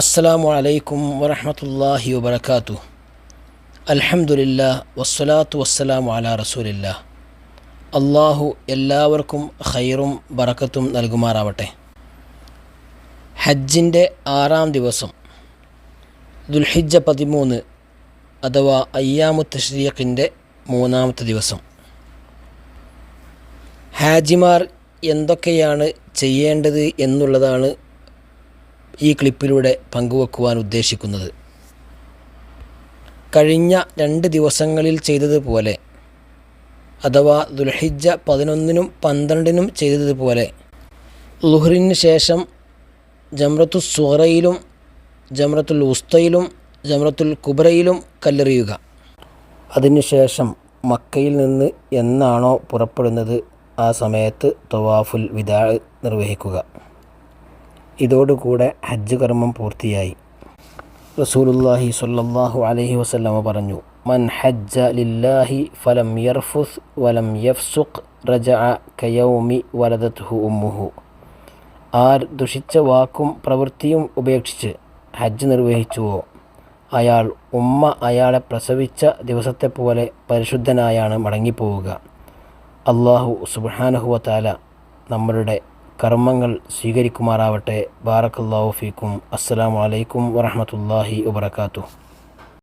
അസ്സലാമു അലൈക്കും വറഹ്മത്തുള്ളാഹി വബറകാതുഹു. അൽഹംദുലില്ലാഹ് വസ്സലാത്തു വസ്സലാമു അലാ റസൂലില്ലാഹ്. അള്ളാഹു എല്ലാവർക്കും ഖൈറും ബറക്കത്തും നൽകുമാറാവട്ടെ. ഹജ്ജിൻ്റെ 6-ാം ദിവസം ദുൽഹിജ്ജ 13 അഥവാ അയ്യാമു തശ്രീഖിൻ്റെ 3-ാമത്തെ ദിവസം. ഹാജിമാർ എന്തൊക്കെയാണ് ചെയ്യേണ്ടത് എന്നുള്ളതാണ് ഈ ക്ലിപ്പിലൂടെ പങ്കുവെക്കുവാൻ ഉദ്ദേശിക്കുന്നത്. കഴിഞ്ഞ 2 ദിവസങ്ങളിൽ ചെയ്തതുപോലെ, അഥവാ ദുൽഹിജ്ജ 11-നും 12-നും ചെയ്തതുപോലെ ളുഹ്റിന് ശേഷം ജംറത്തുൽ സുഗ്റയിലും ജംറത്തുൽ ഉസ്തയിലും ജംറത്തുൽ കുബ്രയിലും കല്ലെറിയുക. അതിനുശേഷം മക്കയിൽ നിന്ന് എന്നാണോ പുറപ്പെടുന്നത് ആ സമയത്ത് തവാഫുൽ വിദാ നിർവഹിക്കുക. ഇതോടുകൂടെ ഹജ്ജ് കർമ്മം പൂർത്തിയായി. റസൂലുള്ളാഹി സ്വല്ലല്ലാഹു അലൈഹി വസല്ലമ പറഞ്ഞു, മൻ ഹജ്ജ ലില്ലാഹി ഫലം യർഫുസ് വലം യഫ്സുഖ് റജഅ കയൗമി വലദത്ഹു ഉമ്മുഹു. ആർ ദുഷിച്ച വാക്കും പ്രവൃത്തിയും ഉപേക്ഷിച്ച് ഹജ്ജ് നിർവഹിച്ചുവോ അയാൾ ഉമ്മ അയാളെ പ്രസവിച്ച ദിവസത്തെപ്പോലെ പരിശുദ്ധനായാണ് മടങ്ങിപ്പോവുക. അല്ലാഹു സുബ്ഹാനഹു വ തആല നമ്മളുടെ കർമ്മങ്ങൾ സ്വീകരിക്കുമാറാവട്ടെ. ബാറക്കല്ലാഹു ഫീക്കും. അസ്സലാമു അലൈക്കും വറഹ്മത്തുള്ളാഹി വബറകാതുഹു.